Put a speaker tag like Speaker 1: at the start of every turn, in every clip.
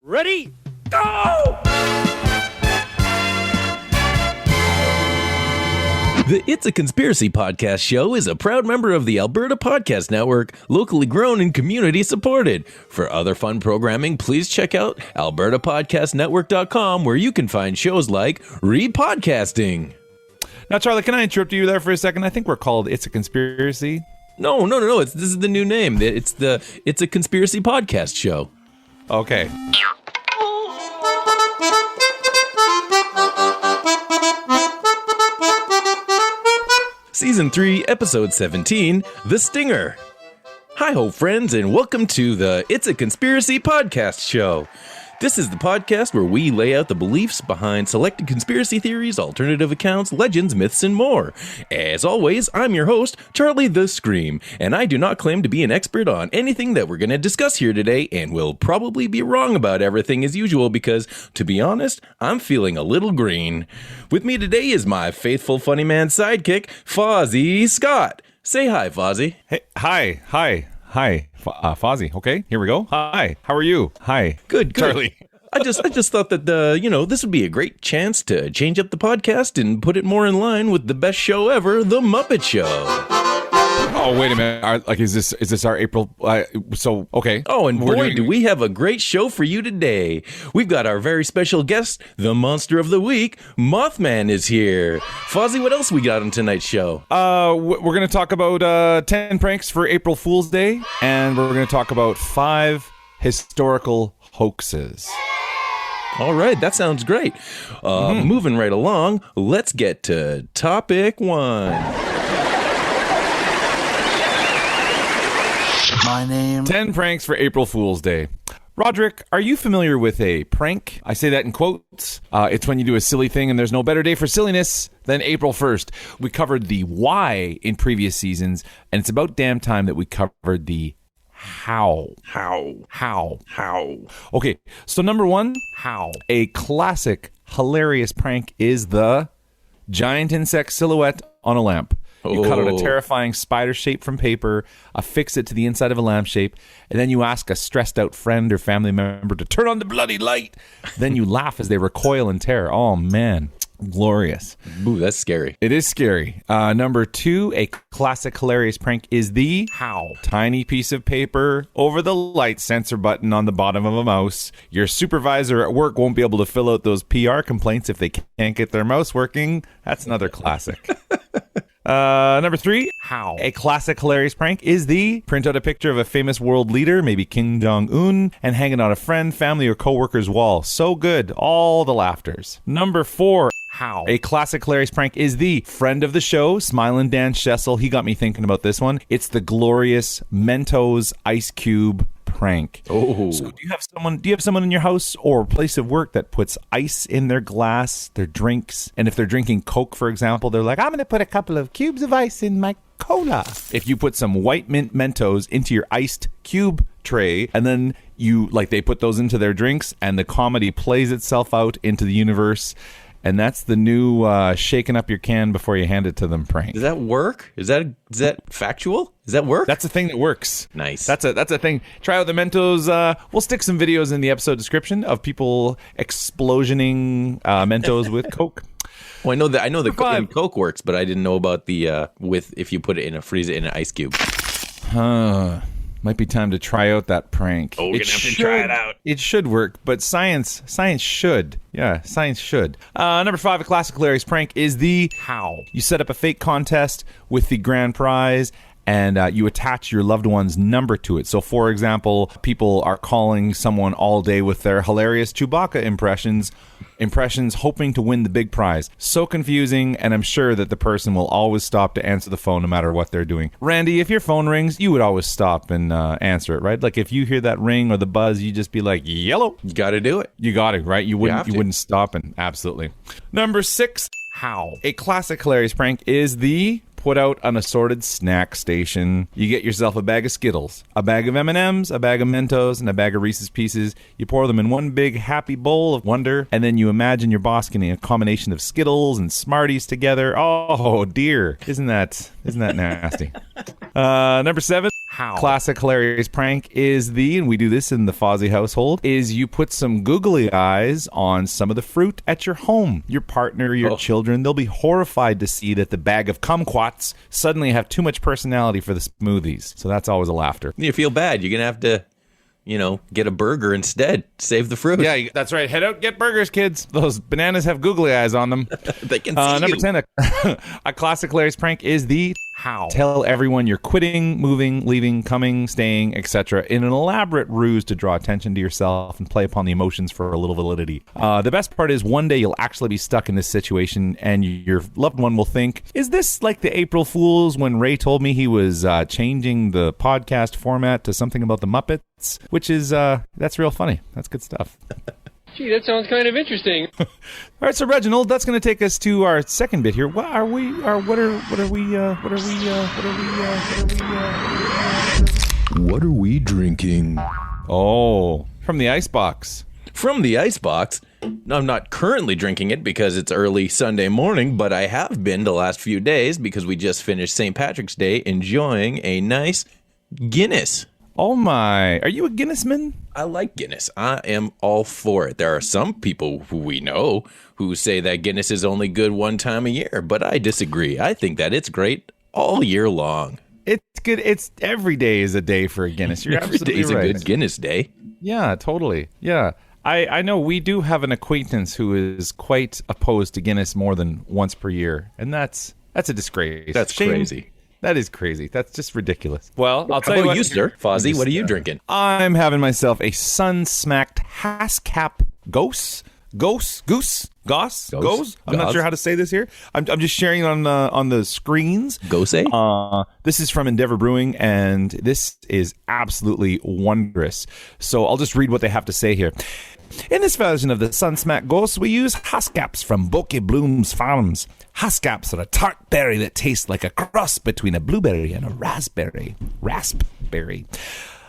Speaker 1: Ready? Go!
Speaker 2: The It's a Conspiracy podcast show is a proud member of the Alberta Podcast Network, locally grown and community supported. For other fun programming, please check out albertapodcastnetwork.com, where you can find shows like Repodcasting.
Speaker 3: Now, Charlie, can I interrupt you there for a second? I think we're called It's a Conspiracy.
Speaker 2: No. This is the new name. It's a Conspiracy podcast show.
Speaker 3: Okay.
Speaker 2: Season 3, Episode 17, The Stinger. Hi-ho, friends, and welcome to the It's a Conspiracy podcast show. This is the podcast where we lay out the beliefs behind selected conspiracy theories, alternative accounts, legends, myths, and more. As always, I'm your host, Charlie the Scream, and I do not claim to be an expert on anything that we're going to discuss here today, and will probably be wrong about everything as usual because, to be honest, I'm feeling a little green. With me today is my faithful funny man sidekick, Fozzie Scott. Say hi, Fozzie.
Speaker 3: Hey, hi. Fozzie. Okay, here we go. Hi, how are you? Hi.
Speaker 2: Good.
Speaker 3: Charlie.
Speaker 2: I just thought that, this would be a great chance to change up the podcast and put it more in line with the best show ever, The Muppet Show.
Speaker 3: Oh, wait a minute. Is this our April? Okay.
Speaker 2: Oh, and boy, do we have a great show for you today. We've got our very special guest, the monster of the week, Mothman is here. Fozzie, what else we got on tonight's show?
Speaker 3: We're going to talk about 10 pranks for April Fool's Day, and we're going to talk about 5 historical hoaxes.
Speaker 2: All right, that sounds great. Moving right along, let's get to topic 1.
Speaker 4: My name.
Speaker 3: 10 pranks for April Fool's Day. Roderick, are you familiar with a prank? I say that in quotes. It's when you do a silly thing and there's no better day for silliness than April 1st. We covered the why in previous seasons, and it's about damn time that we covered the how. How. Okay, so number 1, how. A classic, hilarious prank is the giant insect silhouette on a lamp. You cut out a terrifying spider shape from paper, affix it to the inside of a lampshade, and then you ask a stressed out friend or family member to turn on the bloody light. Then you laugh as they recoil in terror. Oh, man. Glorious.
Speaker 2: Ooh, that's scary.
Speaker 3: It is scary. Number 2, a classic hilarious prank is the how. Tiny piece of paper over the light sensor button on the bottom of a mouse. Your supervisor at work won't be able to fill out those PR complaints if they can't get their mouse working. That's another classic. Number 3, how. A classic hilarious prank is the print out a picture of a famous world leader, maybe Kim Jong-un, and hang it on a friend, family, or coworker's wall. So good. All the laughters. Number 4, how. A classic hilarious prank is the friend of the show, Smilin' Dan Schessel. He got me thinking about this one. It's the glorious Mentos ice cube prank.
Speaker 2: Oh.
Speaker 3: So do you have someone in your house or place of work that puts ice in their glass, their drinks, and if they're drinking Coke, for example, they're like, I'm going to put a couple of cubes of ice in my cola. If you put some white mint Mentos into your iced cube tray, and then they put those into their drinks, and the comedy plays itself out into the universe. And that's the new shaking up your can before you hand it to them prank.
Speaker 2: Does that work? Is that factual? Does that work?
Speaker 3: That's a thing that works.
Speaker 2: Nice.
Speaker 3: That's a thing. Try out the Mentos. We'll stick some videos in the episode description of people explosioning Mentos with Coke.
Speaker 2: Well, I know the Coke works, but I didn't know about the if you put it in an ice cube.
Speaker 3: Might be time to try out that prank.
Speaker 2: Oh, we're going to have to try it out.
Speaker 3: It should work, but science should. Yeah, science should. Number 5, a classic hilarious prank is the how. You set up a fake contest with the grand prize, and you attach your loved one's number to it. So, for example, people are calling someone all day with their hilarious Chewbacca impressions, hoping to win the big prize. So confusing, and I'm sure that the person will always stop to answer the phone no matter what they're doing. Randy, if your phone rings, you would always stop and answer it, right? Like if you hear that ring or the buzz, you just be like, yellow.
Speaker 2: You got to do it.
Speaker 3: You got it, right? You wouldn't stop, and absolutely. Number 6, how. A classic hilarious prank is the put out an assorted snack station. You get yourself a bag of Skittles, a bag of M&Ms, a bag of Mentos, and a bag of Reese's Pieces. You pour them in one big happy bowl of wonder, and then you imagine your boss getting a combination of Skittles and Smarties together. Oh dear, isn't that nasty? Number 7, how. Classic hilarious prank is and we do this in the Fozzie household, is you put some googly eyes on some of the fruit at your home. Your partner, your children, they'll be horrified to see that the bag of kumquats suddenly have too much personality for the smoothies. So that's always a laughter.
Speaker 2: You feel bad. You're going to have to, get a burger instead. Save the fruit.
Speaker 3: Yeah, that's right. Head out, get burgers, kids. Those bananas have googly eyes on them.
Speaker 2: They can see
Speaker 3: Number
Speaker 2: you.
Speaker 3: 10, a classic hilarious prank is the how. Tell everyone you're quitting, moving, leaving, coming, staying, etc. in an elaborate ruse to draw attention to yourself and play upon the emotions for a little validity. The best part is one day you'll actually be stuck in this situation and your loved one will think, is this like the April Fools when Ray told me he was changing the podcast format to something about the Muppets? Which is, that's real funny. That's good stuff.
Speaker 1: Gee, that sounds kind of interesting.
Speaker 3: All right, so Reginald, that's going to take us to our second bit here. What are we
Speaker 2: drinking?
Speaker 3: Oh, from the icebox.
Speaker 2: From the icebox. I'm not currently drinking it because it's early Sunday morning, but I have been the last few days because we just finished St. Patrick's Day enjoying a nice Guinness.
Speaker 3: Oh my, are you a Guinnessman?
Speaker 2: I like Guinness. I am all for it. There are some people who we know who say that Guinness is only good one time a year, but I disagree. I think that it's great all year long.
Speaker 3: It's good. It's every day is a day for a Guinness. You're
Speaker 2: every day is
Speaker 3: right.
Speaker 2: a good Guinness day.
Speaker 3: Yeah, totally. Yeah. I know we do have an acquaintance who is quite opposed to Guinness more than once per year, and that's a disgrace.
Speaker 2: That's crazy.
Speaker 3: That is crazy. That's just ridiculous. Well, I'll tell
Speaker 2: you
Speaker 3: you
Speaker 2: what.
Speaker 3: You,
Speaker 2: sir. Fozzie, what are you drinking?
Speaker 3: I'm having myself a sun-smacked Haskap Gose. I'm not sure how to say this here. I'm just sharing it on the screens.
Speaker 2: Gose?
Speaker 3: This is from Endeavour Brewing, and this is absolutely wondrous. So I'll just read what they have to say here. In this version of the Sunsmack Gose, we use Haskaps from Bokeh Bloom's Farms. Haskaps are a tart berry that tastes like a cross between a blueberry and a raspberry.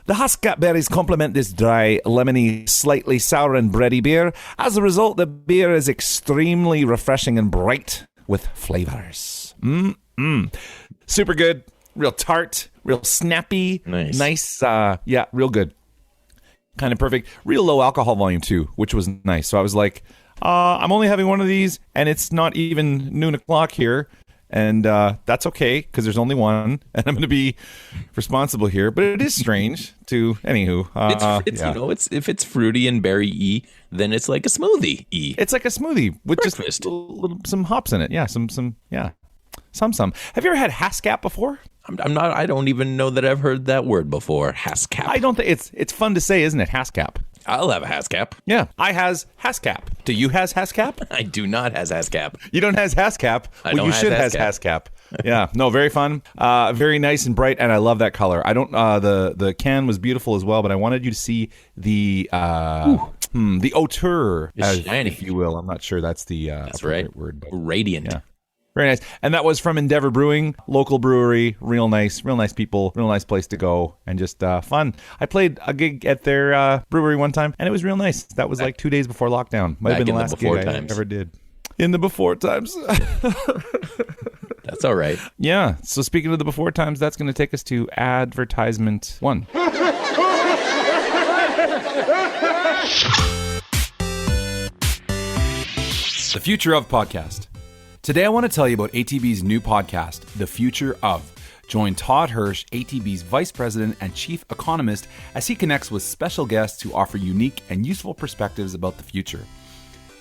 Speaker 3: The Haskap berries complement this dry, lemony, slightly sour and bready beer. As a result, the beer is extremely refreshing and bright with flavors. Super good. Real tart. Real snappy. Nice. Real good. Kind of perfect. Real low alcohol volume, too, which was nice. So I was like, I'm only having one of these, and it's not even noon o'clock here. And that's okay, because there's only one, and I'm going to be responsible here. But it is strange to, anywho.
Speaker 2: It's if it's fruity and berry-y, then it's like a smoothie-y.
Speaker 3: It's like a smoothie with
Speaker 2: breakfast.
Speaker 3: Just some hops in it. Yeah, some. Have you ever had Haskap before?
Speaker 2: I don't even know that I've heard that word before. Haskap.
Speaker 3: I don't think it's fun to say, isn't it? Haskap.
Speaker 2: I'll have a Haskap.
Speaker 3: Yeah, I has Haskap. Do you has Haskap?
Speaker 2: I do not has Haskap.
Speaker 3: You don't has Haskap? Well, you should has Haskap. Yeah, no, very fun, very nice and bright, and I love that color. I don't. The can was beautiful as well, but I wanted you to see the auteur, if you will. I'm not sure that's the
Speaker 2: right
Speaker 3: word. But,
Speaker 2: radiant.
Speaker 3: Yeah. Very nice. And that was from Endeavour Brewing, local brewery, real nice people, real nice place to go, and just fun. I played a gig at their brewery one time, and it was real nice. That was like 2 days before lockdown. Might have been the last gig I ever did. In the before times.
Speaker 2: That's all right.
Speaker 3: Yeah. So speaking of the before times, that's going to take us to advertisement 1. The Future of Podcast. Today, I want to tell you about ATB's new podcast, The Future Of. Join Todd Hirsch, ATB's Vice President and Chief Economist, as he connects with special guests who offer unique and useful perspectives about the future.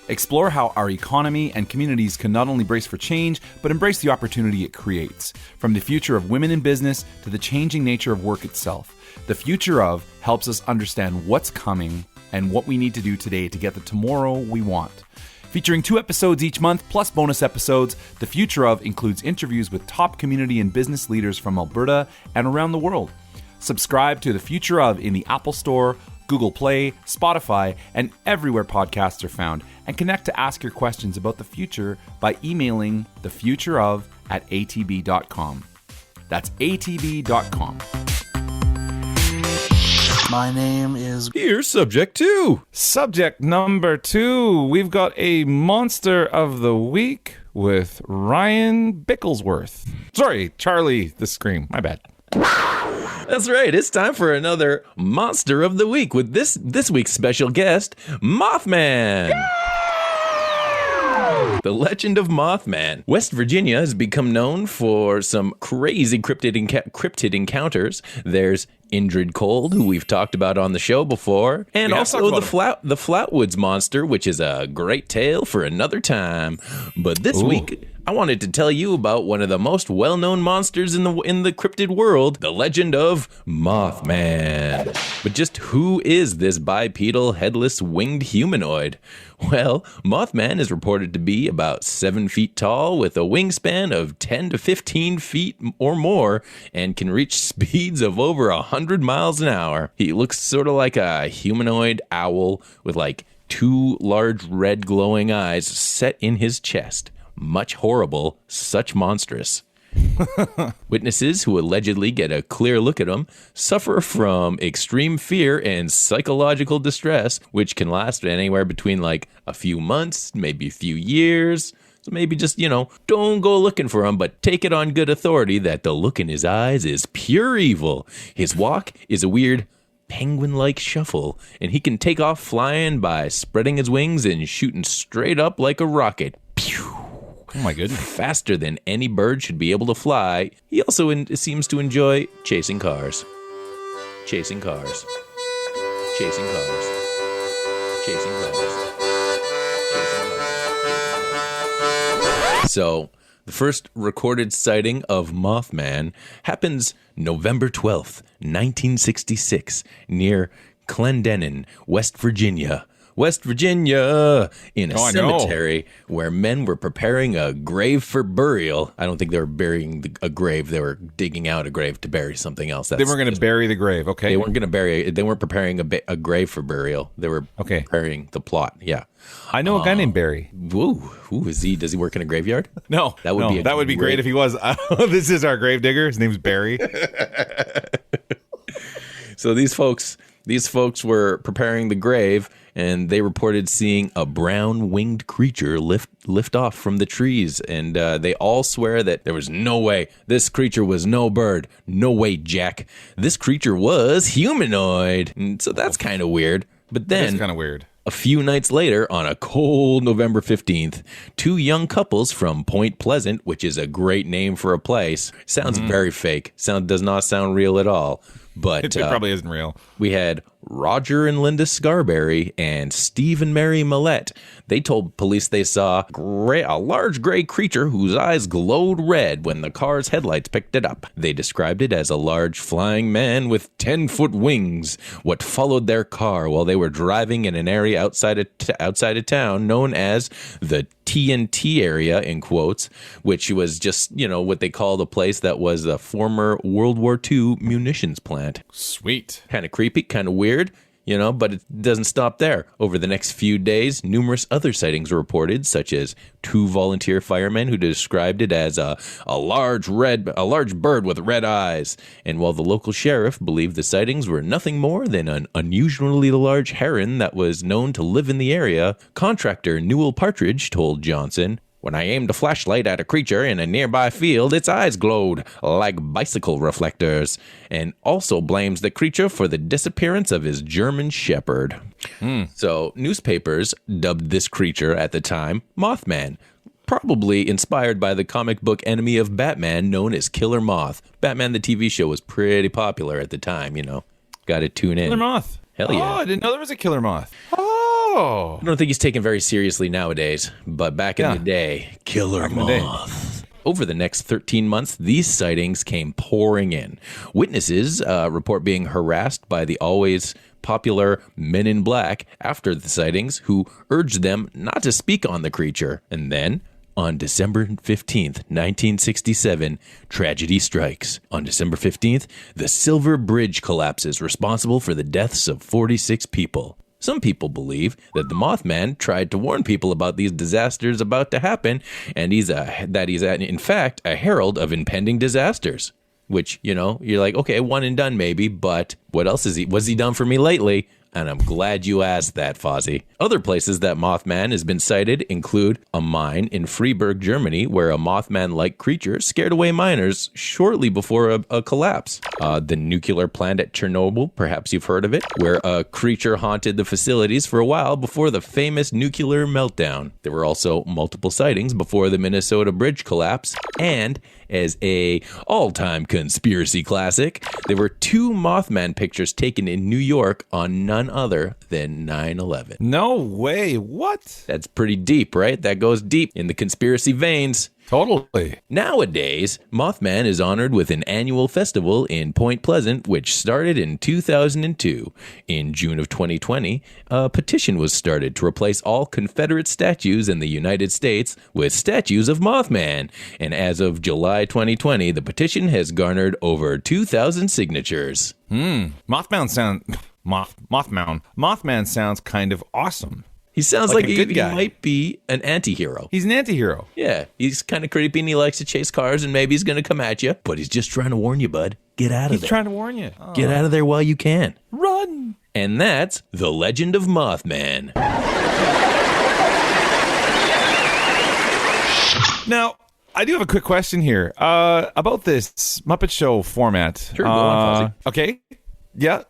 Speaker 3: Explore how our economy and communities can not only brace for change, but embrace the opportunity it creates. From the future of women in business to the changing nature of work itself, The Future Of helps us understand what's coming and what we need to do today to get the tomorrow we want. Featuring 2 episodes each month, plus bonus episodes, The Future Of includes interviews with top community and business leaders from Alberta and around the world. Subscribe to The Future Of in the Apple Store, Google Play, Spotify, and everywhere podcasts are found, and connect to ask your questions about the future by emailing thefutureof@atb.com. That's atb.com.
Speaker 4: My name is...
Speaker 2: Here's subject 2.
Speaker 3: Subject number 2. We've got a monster of the week with Ryan Bicklesworth. Sorry, Charlie the Scream. My bad.
Speaker 2: That's right. It's time for another Monster of the Week with this week's special guest, Mothman. The legend of Mothman. West Virginia has become known for some crazy cryptid encounters. There's Indrid Cold, who we've talked about on the show before, and also the Flatwoods Monster, which is a great tale for another time. But this week, I wanted to tell you about one of the most well-known monsters in the cryptid world, the legend of Mothman. But just who is this bipedal, headless, winged humanoid? Well, Mothman is reported to be about 7 feet tall with a wingspan of 10 to 15 feet or more and can reach speeds of over 100 miles an hour. He looks sort of like a humanoid owl with like 2 large red glowing eyes set in his chest. Much horrible, such monstrous. Witnesses who allegedly get a clear look at him suffer from extreme fear and psychological distress, which can last anywhere between like a few months, maybe a few years. So maybe just, don't go looking for him, but take it on good authority that the look in his eyes is pure evil. His walk is a weird penguin-like shuffle, and he can take off flying by spreading his wings and shooting straight up like a rocket. Pew!
Speaker 3: Oh my goodness.
Speaker 2: Faster than any bird should be able to fly. He also seems to enjoy chasing cars. Chasing cars. Chasing cars. Chasing cars. Chasing cars. So, the first recorded sighting of Mothman happens November 12th, 1966, near Clendenin, West Virginia. West Virginia, in a cemetery where men were preparing a grave for burial. I don't think they were burying a grave. They were digging out a grave to bury something else.
Speaker 3: They weren't going to bury the grave, okay.
Speaker 2: They weren't going to bury it. They weren't preparing a grave for burial. They were preparing the plot, yeah.
Speaker 3: I know a guy named Barry.
Speaker 2: Who is he? Does he work in a graveyard?
Speaker 3: No. That would be great if he was. This is our grave digger. His name's Barry.
Speaker 2: So these folks were preparing the grave, and they reported seeing a brown winged creature lift off from the trees. And they all swear that there was no way this creature was no bird. No way, Jack. This creature was humanoid. And so that's kind of weird. But then,
Speaker 3: that's kind of weird.
Speaker 2: A few nights later, on a cold November 15th, 2 young couples from Point Pleasant, which is a great name for a place, sounds very fake. Does not sound real at all. But
Speaker 3: it probably isn't real.
Speaker 2: We had Roger and Linda Scarberry and Steve and Mary Millette. They told police they saw a large gray creature whose eyes glowed red when the car's headlights picked it up. They described it as a large flying man with 10-foot wings. What followed their car while they were driving in an area outside of town known as the TNT area, in quotes, which was just, what they called a place that was a former World War II munitions plant.
Speaker 3: Sweet.
Speaker 2: Kind of creepy, kind of weird, but it doesn't stop there. Over the next few days, numerous other sightings were reported, such as 2 volunteer firemen who described it as a large bird with red eyes. And while the local sheriff believed the sightings were nothing more than an unusually large heron that was known to live in the area, contractor Newell Partridge told Johnson, "When I aimed a flashlight at a creature in a nearby field, its eyes glowed like bicycle reflectors," and also blames the creature for the disappearance of his German shepherd. So newspapers dubbed this creature at the time Mothman, probably inspired by the comic book enemy of Batman known as Killer Moth. Batman the TV show was pretty popular at the time, Got to tune in.
Speaker 3: Killer Moth.
Speaker 2: Hell yeah.
Speaker 3: Oh, I didn't know there was a Killer Moth.
Speaker 2: I don't think he's taken very seriously nowadays, but back in the day, Killer Moth. Over the next 13 months, these sightings came pouring in. Witnesses report being harassed by the always popular Men in Black after the sightings, who urged them not to speak on the creature. And then, on December 15th, 1967, tragedy strikes. On December 15th, the Silver Bridge collapses, responsible for the deaths of 46 people. Some people believe that the Mothman tried to warn people about these disasters about to happen, and he's in fact a herald of impending disasters. Which, you're like, okay, one and done maybe, but what else was he done for me lately? And I'm glad you asked that, Fozzie. Other places that Mothman has been sighted include a mine in Freiburg, Germany, where a Mothman-like creature scared away miners shortly before a collapse. The nuclear plant at Chernobyl, perhaps you've heard of it, where a creature haunted the facilities for a while before the famous nuclear meltdown. There were also multiple sightings before the Minnesota bridge collapse, and as a all-time conspiracy classic, there were 2 Mothman pictures taken in New York on none other than 9/11.
Speaker 3: No way. What?
Speaker 2: That's pretty deep, right? That goes deep in the conspiracy veins.
Speaker 3: Totally.
Speaker 2: Nowadays, Mothman is honored with an annual festival in Point Pleasant, which started in 2002. In June of 2020, a petition was started to replace all Confederate statues in the United States with statues of Mothman. And as of July 2020, the petition has garnered over 2,000 signatures.
Speaker 3: Mothman sounds kind of awesome.
Speaker 2: He sounds like
Speaker 3: a good
Speaker 2: he
Speaker 3: guy.
Speaker 2: might be an anti-hero.
Speaker 3: He's an anti-hero.
Speaker 2: Yeah, he's kind of creepy and he likes to chase cars and maybe he's going to come at you, but he's just trying to warn you, bud. Get out of there.
Speaker 3: He's trying to warn you. Oh.
Speaker 2: Get out of there while you can.
Speaker 3: Run.
Speaker 2: And that's The Legend of Mothman.
Speaker 3: Now, I do have a quick question here about this Muppet Show format.
Speaker 2: Sure, go on, Fozzie.
Speaker 3: Okay. Yeah.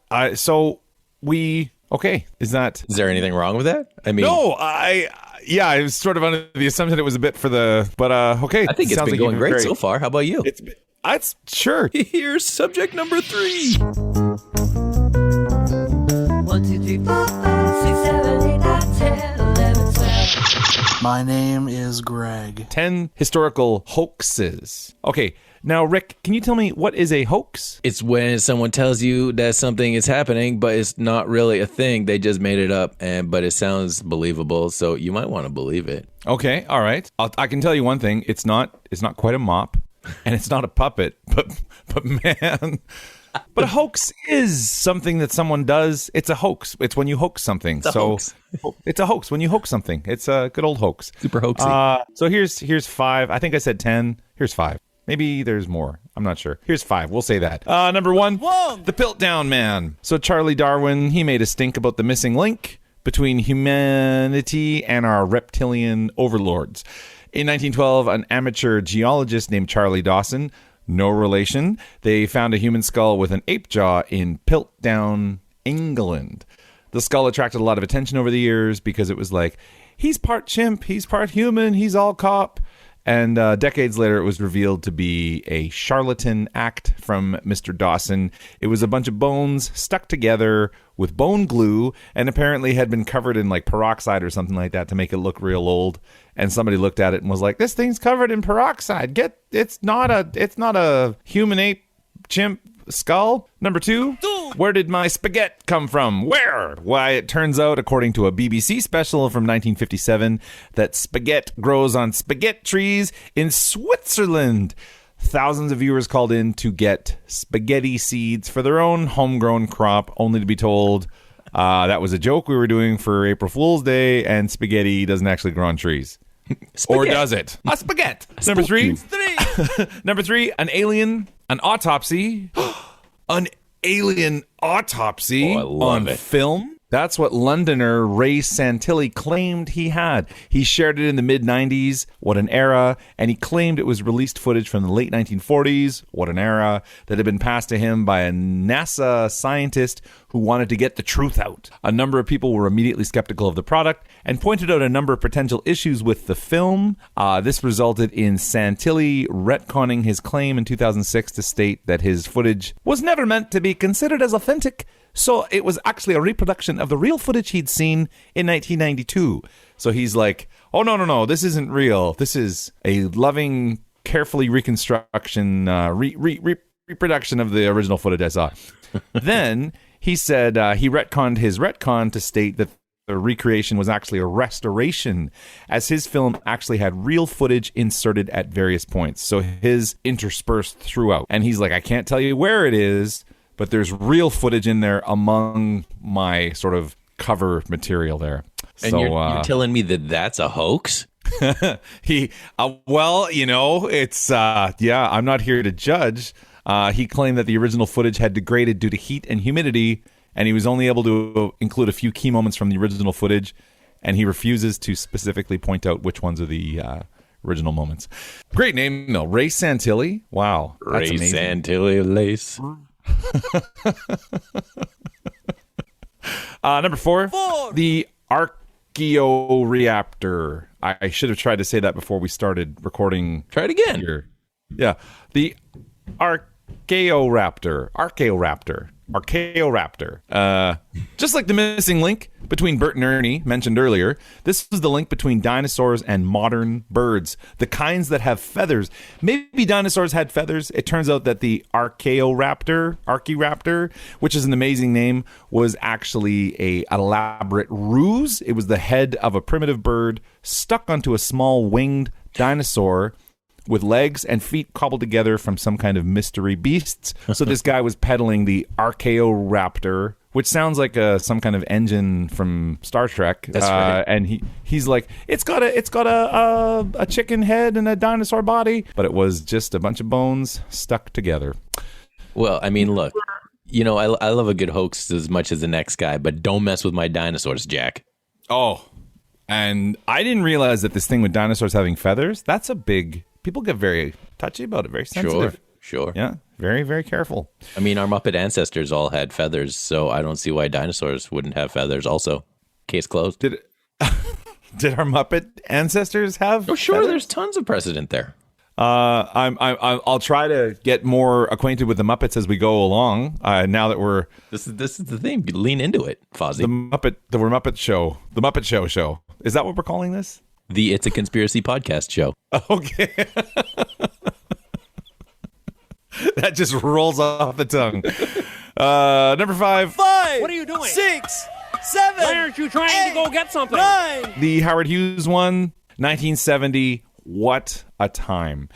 Speaker 3: Okay. Is
Speaker 2: there anything wrong with that? I mean,
Speaker 3: no, I was sort of under the assumption it was a bit for but okay.
Speaker 2: I think it's been going great so far. How about you?
Speaker 3: It's sure.
Speaker 2: Here's subject number 3.
Speaker 5: 1, 2, 3, 4, 5, 6, 7, 8, 9, 10, 11, 12.
Speaker 4: My name is Greg.
Speaker 3: 10 historical hoaxes. Okay. Now, Rick, can you tell me what is a hoax?
Speaker 2: It's when someone tells you that something is happening, but it's not really a thing. They just made it up, but it sounds believable, so you might want to believe it.
Speaker 3: Okay, all right. I can tell you one thing. It's not quite a mop, and it's not a puppet, but man. But a hoax is something that someone does. It's a hoax. It's when you hoax something.
Speaker 2: It's a hoax.
Speaker 3: It's a hoax when you hoax something. It's a good old hoax.
Speaker 2: Super hoaxy.
Speaker 3: So here's 5. I think I said 10. Here's 5. Maybe there's more. I'm not sure. Here's 5. We'll say that. Number 1, the Piltdown Man. So Charlie Darwin, he made a stink about the missing link between humanity and our reptilian overlords. In 1912, an amateur geologist named Charlie Dawson, no relation, they found a human skull with an ape jaw in Piltdown, England. The skull attracted a lot of attention over the years because it was like, he's part chimp, he's part human, he's all cop. And decades later, it was revealed to be a charlatan act from Mr. Dawson. It was a bunch of bones stuck together with bone glue and apparently had been covered in like peroxide or something like that to make it look real old. And somebody looked at it and was like, this thing's covered in peroxide. It's not a human ape chimp skull. Number 2, where did my spaghetti come from? Where? Why, it turns out, according to a BBC special from 1957, that spaghetti grows on spaghetti trees in Switzerland. Thousands of viewers called in to get spaghetti seeds for their own homegrown crop, only to be told that was a joke we were doing for April Fool's Day, and spaghetti doesn't actually grow on trees. Or does it? A spaghetti. Number 3. Number 3, an autopsy. An alien autopsy on film. That's what Londoner Ray Santilli claimed he had. He shared it in the mid-90s. What an era. And he claimed it was released footage from the late 1940s. What an era. That had been passed to him by a NASA scientist who wanted to get the truth out. A number of people were immediately skeptical of the product and pointed out a number of potential issues with the film. This resulted in Santilli retconning his claim in 2006 to state that his footage was never meant to be considered as authentic. So it was actually a reproduction of the real footage he'd seen in 1992. So he's like, oh, no, this isn't real. This is a loving, carefully reconstruction, reproduction of the original footage I saw. Then he said he retconned his retcon to state that the recreation was actually a restoration, as his film actually had real footage inserted at various points. So his interspersed throughout. And he's like, I can't tell you where it is, but there's real footage in there among my sort of cover material there.
Speaker 2: And
Speaker 3: so,
Speaker 2: you're telling me that that's a hoax?
Speaker 3: Well, it's, I'm not here to judge. He claimed that the original footage had degraded due to heat and humidity, and he was only able to include a few key moments from the original footage, and he refuses to specifically point out which ones are the original moments. Great name, though. Ray Santilli. Wow. That's
Speaker 2: Ray
Speaker 3: amazing.
Speaker 2: Santilli lace.
Speaker 3: Number 4, the Archaeoraptor. I should have tried to say that before we started recording.
Speaker 2: Try it again.
Speaker 3: Here. Yeah. The Archaeoraptor. Just like the missing link between Bert and Ernie mentioned earlier, this was the link between dinosaurs and modern birds, the kinds that have feathers. Maybe dinosaurs had feathers. It turns out that the Archaeoraptor, which is an amazing name, was actually an elaborate ruse. It was the head of a primitive bird stuck onto a small winged dinosaur with legs and feet cobbled together from some kind of mystery beasts. So this guy was peddling the Archaeoraptor, which sounds like some kind of engine from Star Trek.
Speaker 2: That's right.
Speaker 3: And he's like, it's got a chicken head and a dinosaur body, but it was just a bunch of bones stuck together.
Speaker 2: Well, I mean, look, I love a good hoax as much as the next guy, but don't mess with my dinosaurs, Jack.
Speaker 3: Oh, and I didn't realize that this thing with dinosaurs having feathers, that's a big... People get very touchy about it, very sensitive.
Speaker 2: Sure.
Speaker 3: Yeah, very, very careful.
Speaker 2: I mean, our Muppet ancestors all had feathers, so I don't see why dinosaurs wouldn't have feathers also. Case closed.
Speaker 3: Did our Muppet ancestors have
Speaker 2: Oh, sure,
Speaker 3: feathers?
Speaker 2: there's tons of precedent there.
Speaker 3: I'll try to get more acquainted with the Muppets as we go along. Now that we're
Speaker 2: This is the thing. Lean into it, Fozzie.
Speaker 3: the Muppet Show. Is that what we're calling this?
Speaker 2: The It's a Conspiracy podcast show.
Speaker 3: Okay. That just rolls off the tongue. Number 5.
Speaker 6: What are you doing?
Speaker 4: 6, 7.
Speaker 6: Why aren't you trying to go get something?
Speaker 4: 9.
Speaker 3: The Howard Hughes one, 1970. What a time.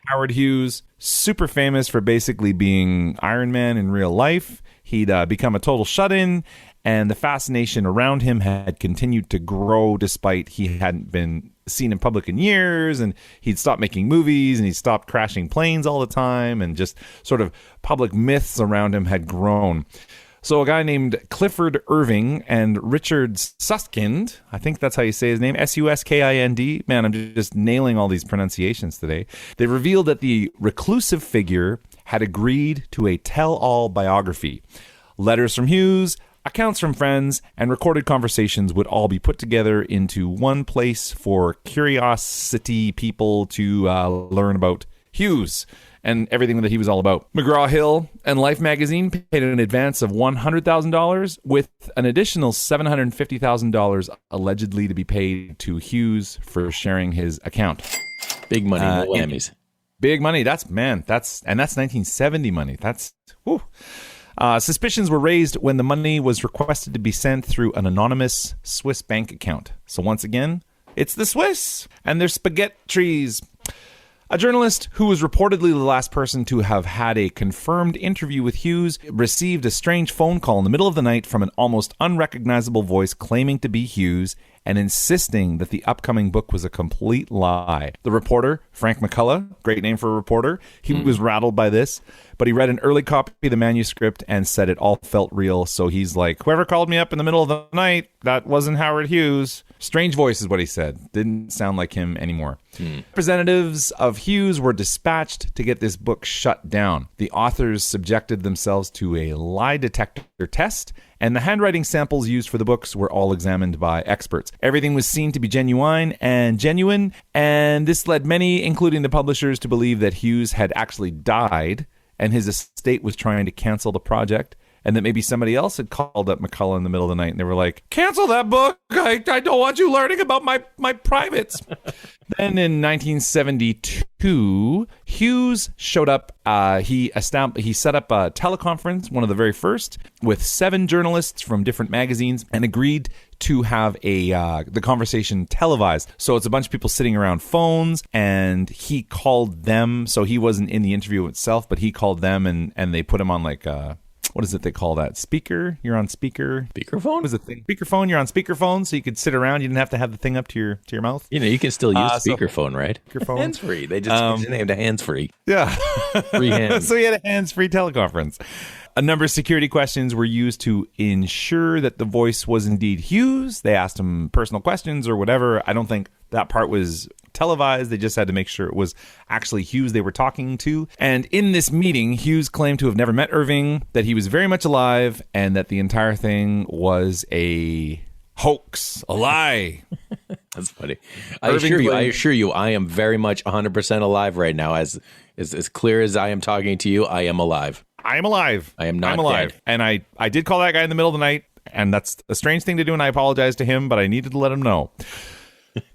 Speaker 3: Howard Hughes, super famous for basically being Iron Man in real life. He'd become a total shut-in, and the fascination around him had continued to grow despite he hadn't been seen in public in years, and he'd stopped making movies, and he stopped crashing planes all the time, and just sort of public myths around him had grown. So a guy named Clifford Irving and Richard Suskind, I think that's how you say his name, Suskind. Man, I'm just nailing all these pronunciations today. They revealed that the reclusive figure had agreed to a tell-all biography. Letters from Hughes, accounts from friends, and recorded conversations would all be put together into one place for curiosity people to learn about Hughes and everything that he was all about. McGraw-Hill and Life magazine paid an advance of $100,000 with an additional $750,000 allegedly to be paid to Hughes for sharing his account.
Speaker 2: Big money, no whammies.
Speaker 3: Big money. That's 1970 money. That's whew. Suspicions were raised when the money was requested to be sent through an anonymous Swiss bank account. So once again, it's the Swiss and their spaghetti trees. A journalist who was reportedly the last person to have had a confirmed interview with Hughes received a strange phone call in the middle of the night from an almost unrecognizable voice claiming to be Hughes and insisting that the upcoming book was a complete lie. The reporter, Frank McCullough, great name for a reporter, he was rattled by this, but he read an early copy of the manuscript and said it all felt real. So he's like, whoever called me up in the middle of the night, that wasn't Howard Hughes. Strange voice is what he said. Didn't sound like him anymore. Representatives of Hughes were dispatched to get this book shut down. The authors subjected themselves to a lie detector test, and the handwriting samples used for the books were all examined by experts. Everything was seen to be genuine, and this led many, including the publishers, to believe that Hughes had actually died, and his estate was trying to cancel the project, and that maybe somebody else had called up McCullough in the middle of the night, and they were like, cancel that book! I don't want you learning about my privates! Then in 1972, Hughes showed up. He set up a teleconference, one of the very first, with 7 journalists from different magazines, and agreed to have the conversation televised. So it's a bunch of people sitting around phones, and he called them. So he wasn't in the interview itself, but he called them, and they put him on like what is it they call that? Speaker? You're on speaker.
Speaker 2: Speakerphone?
Speaker 3: What was the thing? Speakerphone. You're on speakerphone, so you could sit around. You didn't have to have the thing up to your mouth.
Speaker 2: You know, you can still use speakerphone, right?
Speaker 3: Speakerphone.
Speaker 2: Hands-free. They just named a hands-free.
Speaker 3: Yeah.
Speaker 2: Free hands.
Speaker 3: So he had a hands-free teleconference. A number of security questions were used to ensure that the voice was indeed Hughes. They asked him personal questions or whatever. I don't think that part was televised. They just had to make sure it was actually Hughes they were talking to. And in this meeting, Hughes claimed to have never met Irving, that he was very much alive, and that the entire thing was a hoax, a lie.
Speaker 2: That's funny. I assure you, I am very much 100% alive right now. As clear as I am talking to you, I am alive.
Speaker 3: I am alive.
Speaker 2: I am not
Speaker 3: I'm alive.
Speaker 2: dead.
Speaker 3: And I did call that guy in the middle of the night, and that's a strange thing to do, and I apologize to him, but I needed to let him know.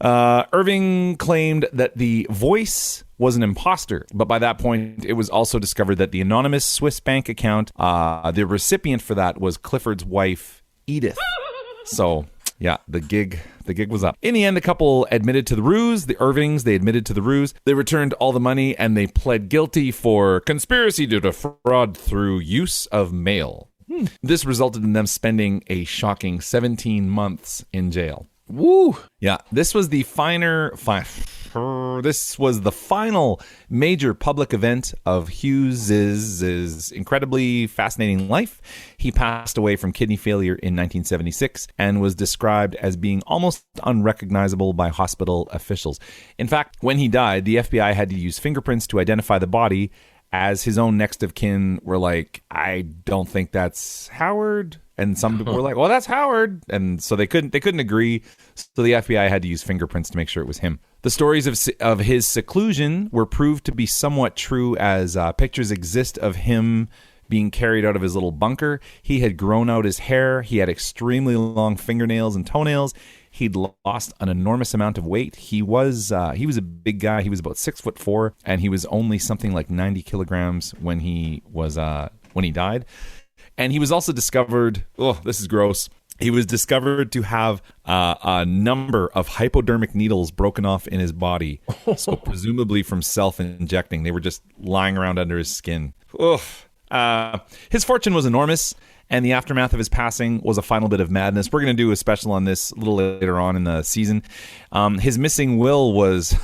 Speaker 3: Irving claimed that the voice was an imposter, but by that point, it was also discovered that the anonymous Swiss bank account, the recipient for that was Clifford's wife, Edith. So, yeah, the gig was up. In the end, the couple admitted to the ruse. The Irvings, they admitted to the ruse. They returned all the money, and they pled guilty for conspiracy to defraud through use of mail. This resulted in them spending a shocking 17 months in jail.
Speaker 2: Woo!
Speaker 3: Yeah, this was the final major public event of Hughes's incredibly fascinating life. He passed away from kidney failure in 1976 and was described as being almost unrecognizable by hospital officials. In fact, when he died, the FBI had to use fingerprints to identify the body, as his own next of kin were like, I don't think that's Howard. And some people were like, well, that's Howard. And so they couldn't agree. So the FBI had to use fingerprints to make sure it was him. The stories of his seclusion were proved to be somewhat true, as pictures exist of him being carried out of his little bunker. He had grown out his hair. He had extremely long fingernails and toenails. He'd lost an enormous amount of weight. He was a big guy. He was about 6'4", and he was only something like 90 kilograms when he died. And he was also discovered, oh, this is gross. He was discovered to have a number of hypodermic needles broken off in his body. So presumably from self-injecting. They were just lying around under his skin. Oof. His fortune was enormous, and the aftermath of his passing was a final bit of madness. We're going to do a special on this a little later on in the season. His missing will was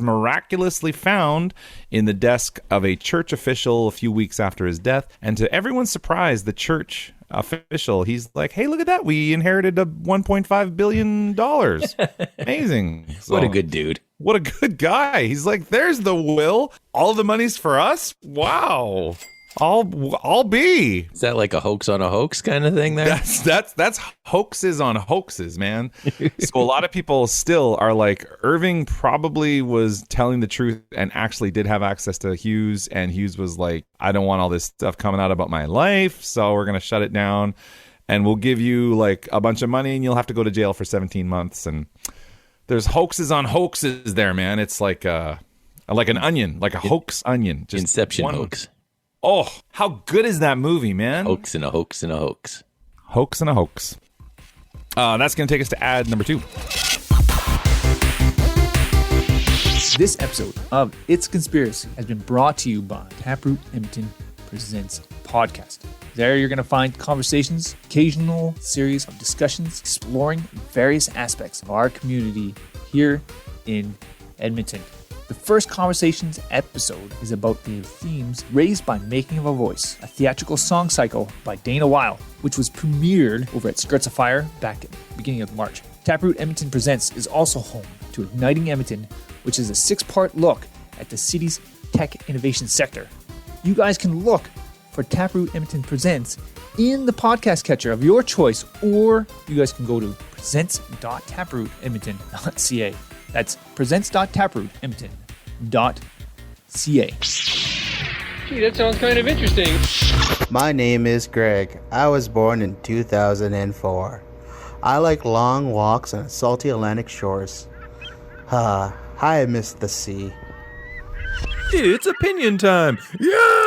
Speaker 3: miraculously found in the desk of a church official a few weeks after his death. And to everyone's surprise, the church official, he's like, hey, look at that. We inherited a $1.5 billion. Amazing. So,
Speaker 2: what a good dude.
Speaker 3: What a good guy. He's like, there's the will. All the money's for us. Wow. I'll be.
Speaker 2: Is that like a hoax on a hoax kind of thing there?
Speaker 3: That's hoaxes on hoaxes, man. So a lot of people still are like, Irving probably was telling the truth and actually did have access to Hughes, and Hughes was like, I don't want all this stuff coming out about my life, so we're going to shut it down, and we'll give you like a bunch of money and you'll have to go to jail for 17 months. And there's hoaxes on hoaxes there, man. It's like an onion, like a hoax onion. Just
Speaker 2: Inception hoax.
Speaker 3: Oh, how good is that movie, man?
Speaker 2: Hoax and a hoax and a hoax.
Speaker 3: Hoax and a hoax. That's going to take us to ad number 2.
Speaker 7: This episode of It's Conspiracy has been brought to you by Taproot Edmonton Presents Podcast. There you're going to find conversations, occasional series of discussions exploring various aspects of our community here in Edmonton. The first Conversations episode is about the themes raised by Making of a Voice, a theatrical song cycle by Dana Weil, which was premiered over at Skirts of Fire back at the beginning of March. Taproot Edmonton Presents is also home to Igniting Edmonton, which is a 6-part look at the city's tech innovation sector. You guys can look for Taproot Edmonton Presents in the podcast catcher of your choice, or you guys can go to presents.taprootedmonton.ca. That's presents.taprootedmonton.ca.
Speaker 1: Gee, that sounds kind of interesting.
Speaker 4: My name is Greg. I was born in 2004. I like long walks on salty Atlantic shores. I miss the sea.
Speaker 2: It's opinion time. Yeah!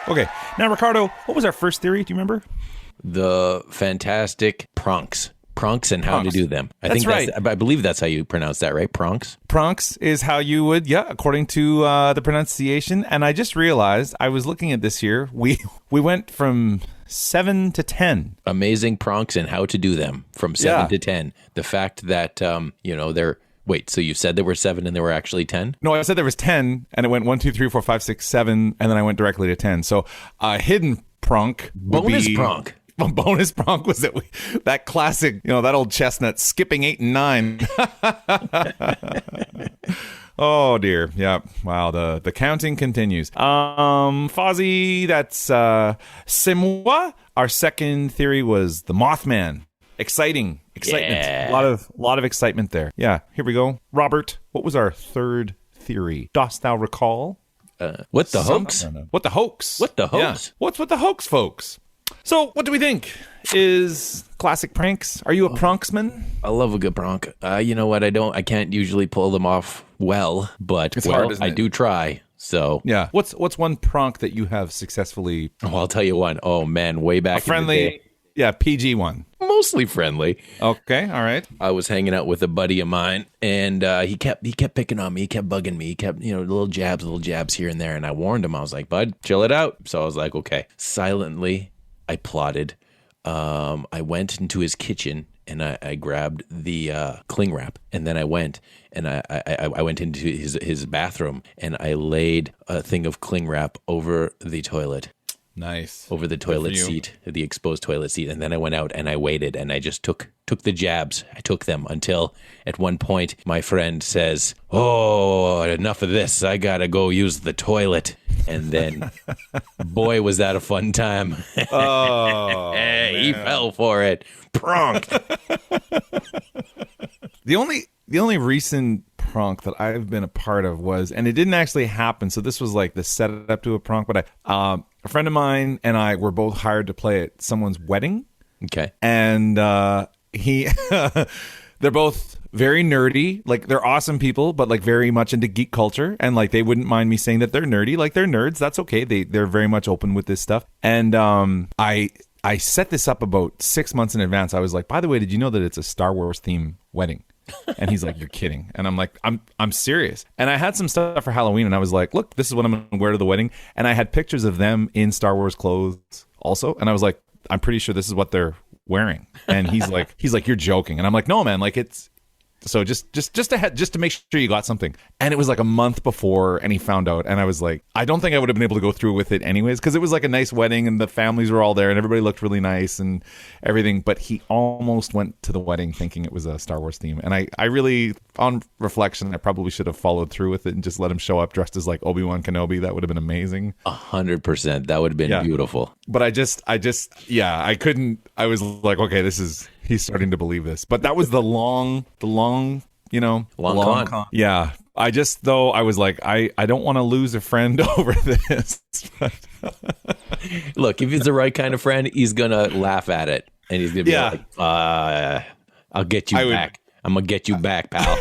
Speaker 3: Okay, now Ricardo, what was our first theory? Do you remember?
Speaker 2: The fantastic prongs. Pronks and how to do them.
Speaker 3: That's right.
Speaker 2: I believe that's how you pronounce that, right? Pronks?
Speaker 3: Pronks is how you would, according to the pronunciation. And I just realized, I was looking at this here, we went from 7 to 10.
Speaker 2: Amazing pronks and how to do them from 7 to 10. The fact that, they're... Wait, so you said there were 7 and there were actually 10?
Speaker 3: No, I said there was 10, and it went 1, 2, 3, 4, 5, 6, 7, and then I went directly to 10. So a hidden pronk would
Speaker 2: Bonus
Speaker 3: be...
Speaker 2: pronk.
Speaker 3: A bonus pronk was that classic, that old chestnut skipping 8 and 9. Oh dear. Yeah. Wow. The counting continues. Fozzie, that's c'est. Our second theory was the Mothman. Excitement.
Speaker 2: Yeah.
Speaker 3: A lot of excitement there. Yeah. Here we go. Robert, what was our third theory? Dost thou recall?
Speaker 2: What the hoax?
Speaker 3: What the hoax?
Speaker 2: What the hoax?
Speaker 3: Yeah. What's with the hoax, folks? So, what do we think? Is classic pranks? Are you a pranksman?
Speaker 2: I love a good prank. You know what? I can't usually pull them off well, but
Speaker 3: It's hard, isn't
Speaker 2: I
Speaker 3: it?
Speaker 2: do try. So
Speaker 3: Yeah. What's one prank that you have successfully
Speaker 2: I'll tell you one. Oh man, way back in the
Speaker 3: friendly?
Speaker 2: day.
Speaker 3: Yeah, PG one.
Speaker 2: Mostly friendly.
Speaker 3: Okay, all right.
Speaker 2: I was hanging out with a buddy of mine, and he kept picking on me. He kept bugging me. He kept, little jabs here and there. And I warned him. I was like, bud, chill it out. So I was like, okay. Silently, I plotted. I went into his kitchen and I grabbed the cling wrap, and then I went and I went into his bathroom and I laid a thing of cling wrap over the toilet.
Speaker 3: Nice.
Speaker 2: Over the toilet seat, the exposed toilet seat. And then I went out and I waited and I just took the jabs. I took them until at one point my friend says, oh, enough of this. I got to go use the toilet. And then, boy, was that a fun time.
Speaker 3: Oh,
Speaker 2: He fell for it. Pronk.
Speaker 3: The only recent prank that I've been a part of was, and it didn't actually happen, so this was like the setup to a prank, but a friend of mine and I were both hired to play at someone's wedding.
Speaker 2: Okay.
Speaker 3: And he they're both very nerdy. Like, they're awesome people, but like very much into geek culture, and like they wouldn't mind me saying that they're nerdy. Like, they're nerds. That's okay. They're very much open with this stuff. And I set this up about 6 months in advance. I was like, by the way, did you know that it's a Star Wars theme wedding? And he's like, you're kidding. And I'm like, I'm serious. And I had some stuff for Halloween, and I was like, look, this is what I'm going to wear to the wedding. And I had pictures of them in Star Wars clothes also. And I was like, I'm pretty sure this is what they're wearing. And he's like, you're joking. And I'm like, no, man, like, it's so just to make sure you got something. And it was like a month before, and he found out. And I was like, I don't think I would have been able to go through with it anyways, because it was like a nice wedding and the families were all there and everybody looked really nice and everything. But he almost went to the wedding thinking it was a Star Wars theme. And I really, on reflection, I probably should have followed through with it and just let him show up dressed as like Obi-Wan Kenobi. That would have been amazing.
Speaker 2: 100%. That would have been beautiful.
Speaker 3: But I couldn't. I was like, okay, he's starting to believe this. But that was the long con. Yeah. I was like, I don't want to lose a friend over this.
Speaker 2: Look, if he's the right kind of friend, he's going to laugh at it. And he's going to be like, I'll get you back. I'm going to get you back, pal.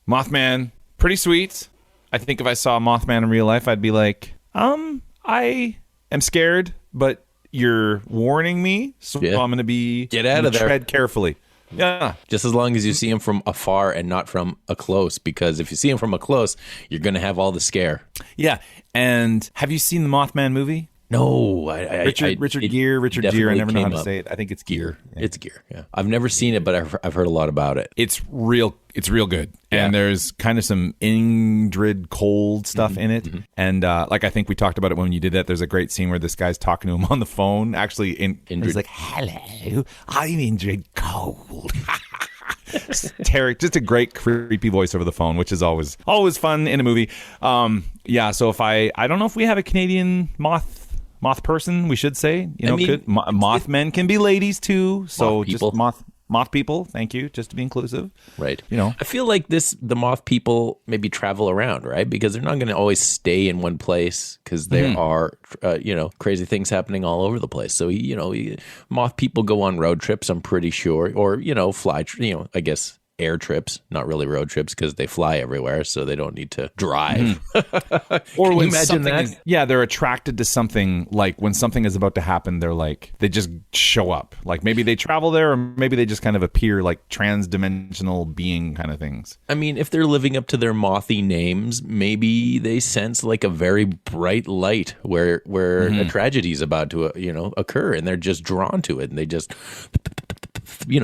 Speaker 2: Mothman,
Speaker 3: Pretty sweet. I think if I saw Mothman in real life, I'd be like, I am scared, but you're warning me, so I'm going to be
Speaker 2: get out of there.
Speaker 3: Tread carefully. Yeah.
Speaker 2: Just as long as you see him from afar and not from a close, because if you see him from a close, you're going to have all the scare.
Speaker 3: Yeah. And have you seen the Mothman movie?
Speaker 2: No,
Speaker 3: Richard Gere. I never know how to say it. I think it's Gere. Yeah.
Speaker 2: It's Gere. Yeah, I've never seen it, but I've heard a lot about it.
Speaker 3: It's real good. Yeah. And there's kind of some Ingrid cold stuff in it. Mm-hmm. And like I think we talked about it when you did that. There's a great scene where this guy's talking to him on the phone. Actually, he's like, "Hello, I'm Ingrid Cold." Tarek, just a great creepy voice over the phone, which is always fun in a movie. Yeah. So if I don't know if we have a Canadian moth person, we should say, Mothmen can be ladies too. So just moth people. Thank you. Just to be inclusive.
Speaker 2: Right. I feel like the moth people maybe travel around, right? Because they're not going to always stay in one place, because there are, crazy things happening all over the place. So, moth people go on road trips, I'm pretty sure, or, fly, I guess air trips, not really road trips because they fly everywhere, so they don't need to drive.
Speaker 3: Or
Speaker 2: Can
Speaker 3: when
Speaker 2: you imagine
Speaker 3: something
Speaker 2: that?
Speaker 3: is, they're attracted to something, like when something is about to happen, they're like, they just show up. Like maybe they travel there, or maybe they just kind of appear like trans-dimensional being kind of things.
Speaker 2: I mean, if they're living up to their mothy names, maybe they sense like a very bright light where a tragedy is about to occur, and they're just drawn to it, and they just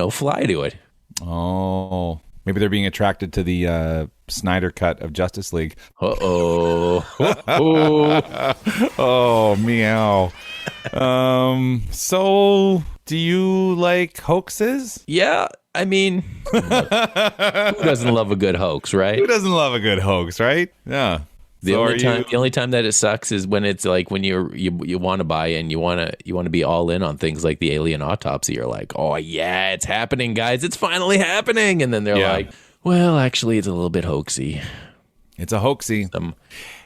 Speaker 2: fly to it.
Speaker 3: Oh, maybe they're being attracted to the Snyder cut of Justice League.
Speaker 2: Oh,
Speaker 3: meow. So do you like hoaxes?
Speaker 2: yeah. I mean, who doesn't love a good hoax, right?
Speaker 3: Who doesn't love a good hoax, right? Yeah.
Speaker 2: The only time that it sucks is when it's like when you want to buy and you want to be all in on things like the alien autopsy. You're like, oh yeah, it's happening, guys, it's finally happening, and then they're like, well, actually, it's a little bit hoaxy.
Speaker 3: It's a hoaxy.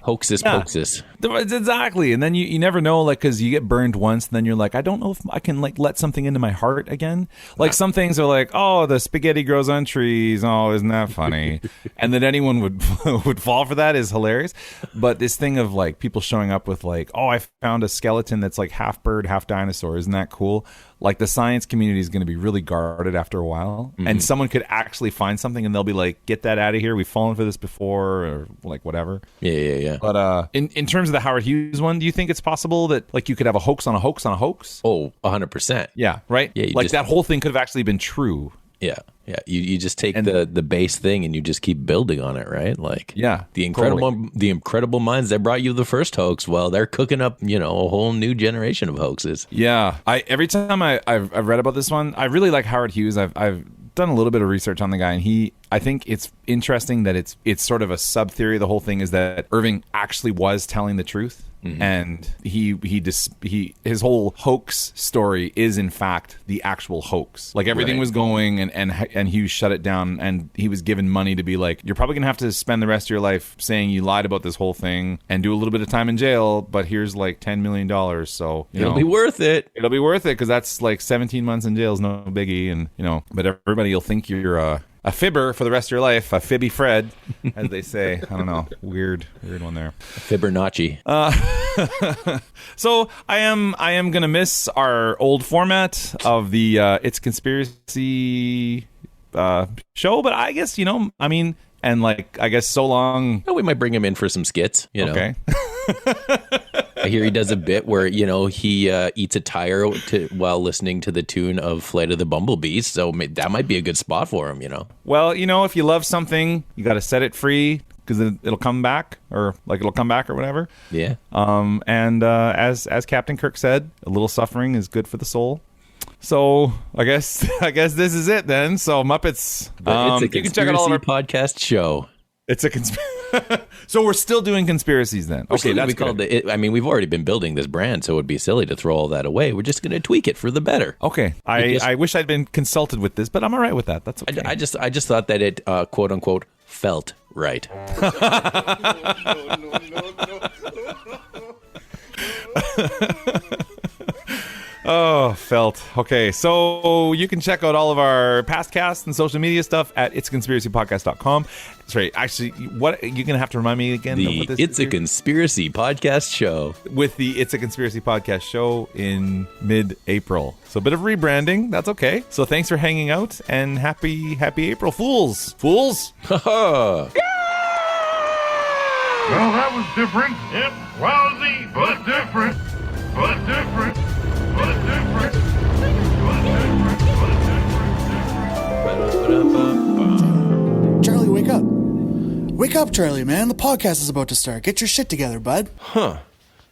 Speaker 2: Hoaxes.
Speaker 3: Exactly. And then you never know, like, because you get burned once, and then you're like, I don't know if I can, like, let something into my heart again. Like, some things are like, oh, the spaghetti grows on trees. Oh, isn't that funny? And that anyone would fall for that is hilarious. But this thing of, like, people showing up with, like, oh, I found a skeleton that's, like, half bird, half dinosaur. Isn't that cool? Like, the science community is going to be really guarded after a while. Mm-hmm. And someone could actually find something, and they'll be like, get that out of here. We've fallen for this before, or, like, whatever.
Speaker 2: Yeah.
Speaker 3: But in terms of the Howard Hughes one, do you think it's possible that, like, you could have a hoax on a hoax on a hoax?
Speaker 2: Oh, 100%.
Speaker 3: Yeah, right?
Speaker 2: Yeah,
Speaker 3: like, that whole thing could have actually been true.
Speaker 2: Yeah. You just take the base thing and you just keep building on it, right? Like, the incredible minds that brought you the first hoax. Well, they're cooking up, a whole new generation of hoaxes.
Speaker 3: Yeah. Every time I've read about this one, I really like Howard Hughes. I've done a little bit of research on the guy, and I think it's interesting that it's sort of a sub theory. The whole thing is that Irving actually was telling the truth. Mm-hmm. And his whole hoax story is in fact the actual hoax. Like everything was going, and Hughes shut it down, and he was given money to be like, you're probably gonna have to spend the rest of your life saying you lied about this whole thing and do a little bit of time in jail, but here's like $10 million, so
Speaker 2: it'll be worth it.
Speaker 3: It'll be worth it, because that's like 17 months in jail is no biggie, and but everybody will think you're a fibber for the rest of your life, a fibby Fred, as they say. I don't know, weird one there.
Speaker 2: Fibonacci.
Speaker 3: So I am gonna miss our old format of the It's Conspiracy show, but I guess and like I guess so long.
Speaker 2: Oh, we might bring him in for some skits.
Speaker 3: Okay.
Speaker 2: I hear he does a bit where, he eats a tire while listening to the tune of Flight of the Bumblebees. So that might be a good spot for him,
Speaker 3: Well, if you love something, you got to set it free, because it'll come back, or whatever.
Speaker 2: Yeah.
Speaker 3: And as Captain Kirk said, a little suffering is good for the soul. So I guess this is it then. So Muppets.
Speaker 2: It's a conspiracy, you can check out all of our podcast show.
Speaker 3: It's a So we're still doing conspiracies then. Okay, that's good.
Speaker 2: We've already been building this brand, so it would be silly to throw all that away. We're just going to tweak it for the better.
Speaker 3: Okay. I wish I'd been consulted with this, but I'm all right with that. That's okay.
Speaker 2: I just thought that it quote unquote felt right.
Speaker 3: Oh, felt. Okay, so you can check out all of our past casts and social media stuff at itsconspiracypodcast.com. That's right. Actually, what you're going to have to remind me again of what this
Speaker 2: It's
Speaker 3: is
Speaker 2: a Conspiracy podcast show.
Speaker 3: With the It's a Conspiracy podcast show in mid-April. So a bit of rebranding. That's okay. So thanks for hanging out, and happy April Fools. Fools?
Speaker 8: Well, that was different. Yep, lousy, but different. But different. But different.
Speaker 9: Charlie, wake up. Wake up, Charlie, man. The podcast is about to start. Get your shit together, bud.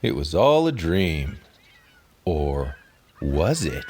Speaker 10: It was all a dream. Or was it?